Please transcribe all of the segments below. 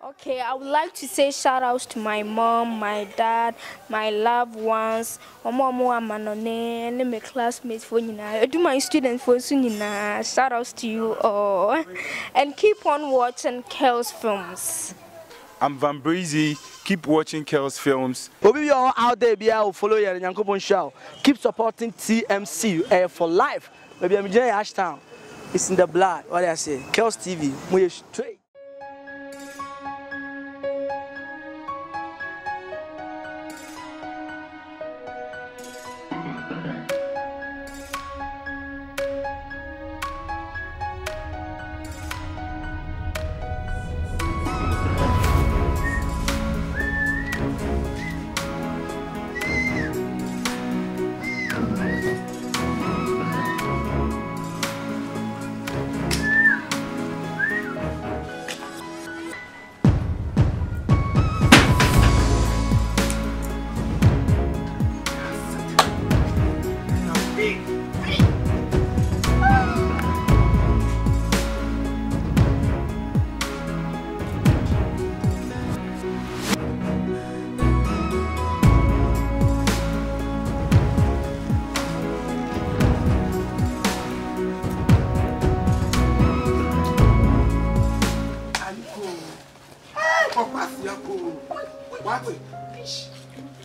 Okay, I would like to say shout outs to my mom, my dad, my loved ones, and my classmates for do my students for shout outs to you all. And keep on watching Kel's films. I'm Van Breezy. Keep watching Kel's films. Obi all out there be able follow your Nyankopon show. Keep supporting TMC for life. Maybe I'm Jay Ashtown. It's in the blood. What I say? Kel's TV. We straight.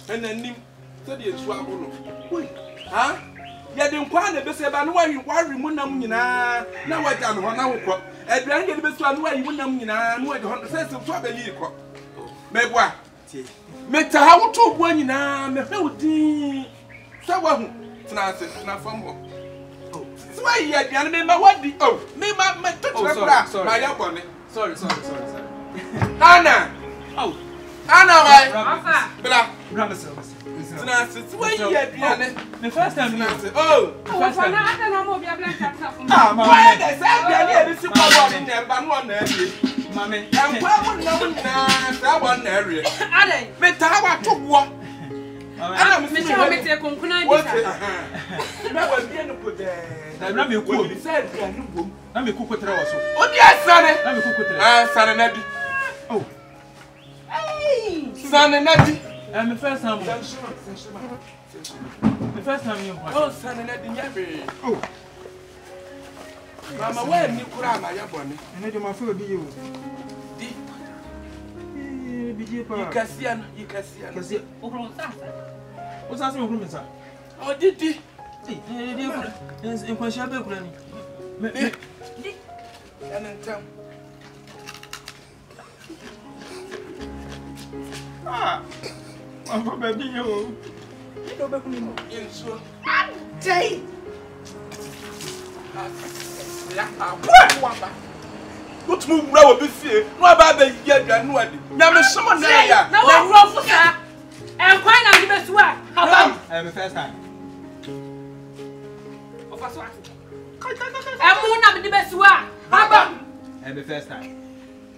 And then, so the swallow. Huh? Ya didn't quite the best about why you worry Munamina. Now I done one hour. At the end of the best one where you Munamina, and what 100 of trouble you call. Megua. Meta how to one in a melody. So one, Nancy, not from home. So why you had my what the oh, me my touch my young one. Sorry. Anna! Oh, Anna, why? The first time you say, oh, first time. I don't know what you're playing. Why they say this is one in there, but one area. Mammy, and one area. I bet I took one. I'm Mr. Concuna. Never be able to put there. Let me cook. He said, let me cook with her also. Oh, yes, son. Let me cook with her. Son and Eddie. Oh, hey, son and Eddie. And the first time. The first time you oh, son and Eddie. Oh, Mama, where you could have my bonnet? And I do my food. You can see, you can see. What's that? Oh, did he? Yes, in Quashabe. And then tell. Ah, I'm baby, you know, back in so. Day. What move now be fear? No, baby, yet, and what? Now, someone there. No, I'm wrong for that. And quite not the best way. I'm the first time. I'm not the best way. And the first time.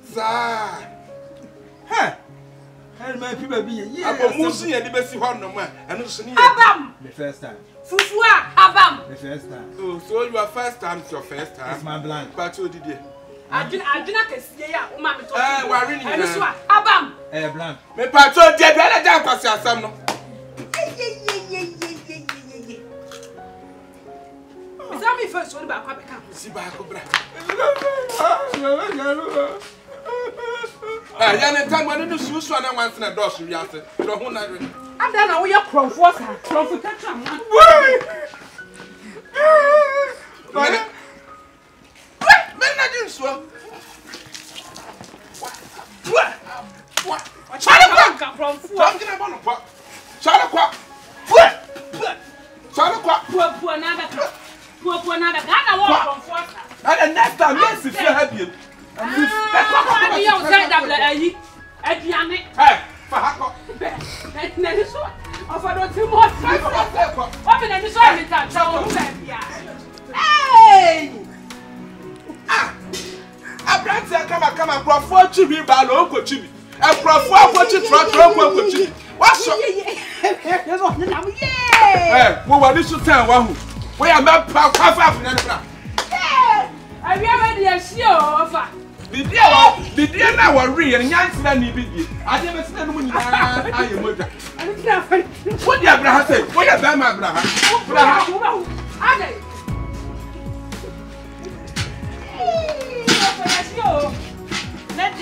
Sir. Huh? And my people be yeah. I'm moving and the best one no man. And the first time. Fufua, Abam. The first time. Oh, so you are first time, it's your first time. It's my blind. But you did it. I didn't see ya, Mamma. Worrying. And this one, Abam. Eh, blind. Me patron, dead, I don't pass your son. Is that me first one about Papa? See, Bacobra. I don't know when you choose one and once in a dose. You have to. I don't know where you're from. What's that? From the country. What? Men are doing so. What? Charlie from talking about a pop. Charlie Quack. Charlie Quack. Poor another. Poor another. I walk from Forster. And the next time, yes, if you're happy. I don't say that. Hey, for Hackle. That's what. I don't too much. Open and destroy me. Hey! Ah! I brought you come across 4 chibi balo ko chibi. I brought 4 chibi from chibi. What's up? Hey, we want this to tell one. We are not proud of that. Hey! I remember the show offer. Did you know what real and Yancy need? I never said when I am with that. What the Abraham said? What about my Abraham? Let